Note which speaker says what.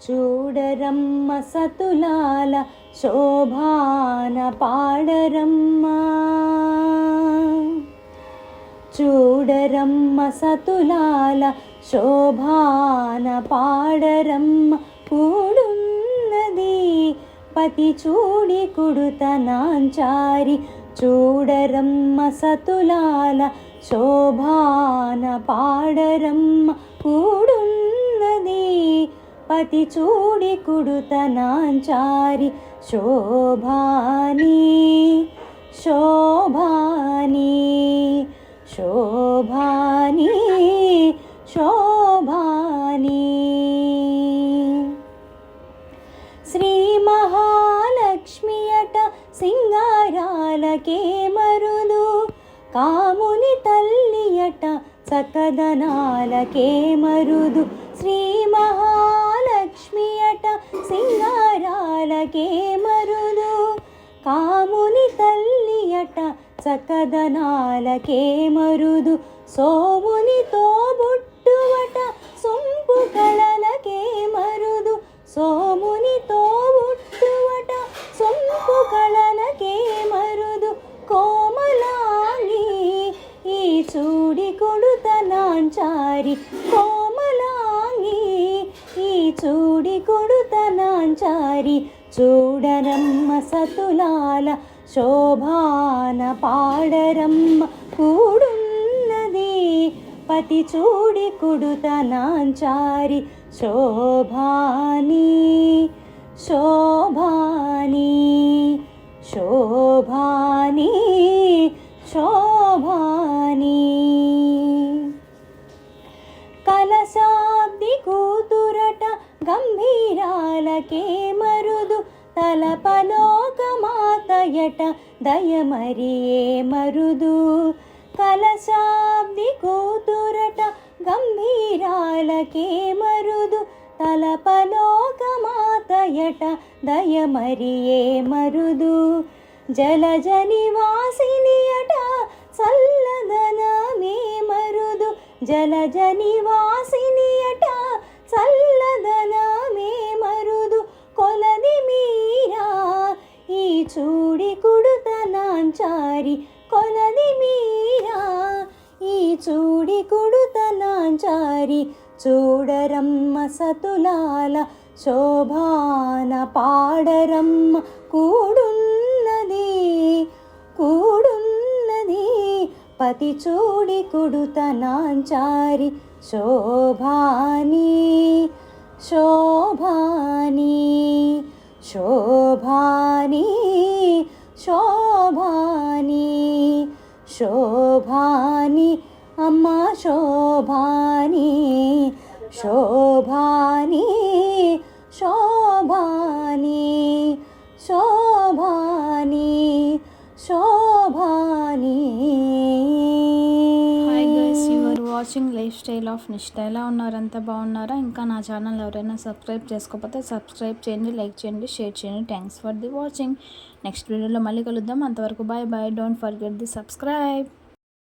Speaker 1: చూడరమ్మ సతులాల శోభాన పాడరమ్మ, చూడరమ్మ సతులాల శోభాన పాడరమ్మ. కూడున్నది పతి చూడి కుడుతనాంచారి, చూడరమ్మ సతులాల శోభాన పాడరమ్మ. కూడున్నది పతి చూడి కుడుతనాంచారి, శోభాని శోభాని శోభాని శోభాని. శ్రీ మహాలక్ష్మి అట సింగారాలకే మరుదు, కాముని తల్లి అట చక్కదనాలకే మరుదు. శ్రీ మహాలక్ష్మి అట సింగారాలకే మరుదు, కాముని తల్లి అట చక్కదనాలకే మరుదు. సోముని తోబుట్టువట సొంపు కళలకే మరుదు, సోముని తోబుట్టువట సొంపు కళలకే మరుదు. కోమలాంగి ఈ చూడి కొడుతనాంచారి, కోమలాంగి ఈ చూడి కొడుతనాంచారి. చూడరమ్మ సతులాల శోభాన పాడరమ్మ. కూడున్నది పతి చూడి కుడుతనాంచారి, శోభాని శోభాని శోభాని శోభాని. కలశాబ్ది కూతురట గంభీరాలకే మరుదు, తలపలోకమాతయట దయమరియే మరుదు. కలశాబ్ది కూతురట గంభీరాలకే మరుదు, తలపలోకమాతయట దయమరియే మరుదు. జలజ నివాసిని అట చల్లదనమే మరుదు, జలజ నివాసిని అట చల్లదనమే మరుదు. కొలది మీరా ఈ చూడి కుడుతనాంచారి, కొలది మీరా ఈ చూడి కుడుతనాంచారి. చూడరమ్మ సతులాల శోభాన పాడరమ్మ. కూడున్నది కూడున్నది పతి చూడి కుడుతనాంచారి, శోభాని శోభాని శోభాని శోభాని శోభాని. అమ్మ శోభాని శోభాని శోభాని శోభాని శోభాని.
Speaker 2: Hi guys, you are watching life style of Nishtha. ఎలా ఉన్నారు? అంతా బాగున్నారా? ఇంకా నా ఛానల్ ఎవరైనా సబ్స్క్రైబ్ చేసుకోకపోతే సబ్స్క్రైబ్ చేయండి, లైక్ చేయండి, షేర్ చేయండి. Thanks for the watching. Next వీడియోలో మళ్ళీ కలుద్దాం. అంతవరకు bye bye. Don't forget the subscribe.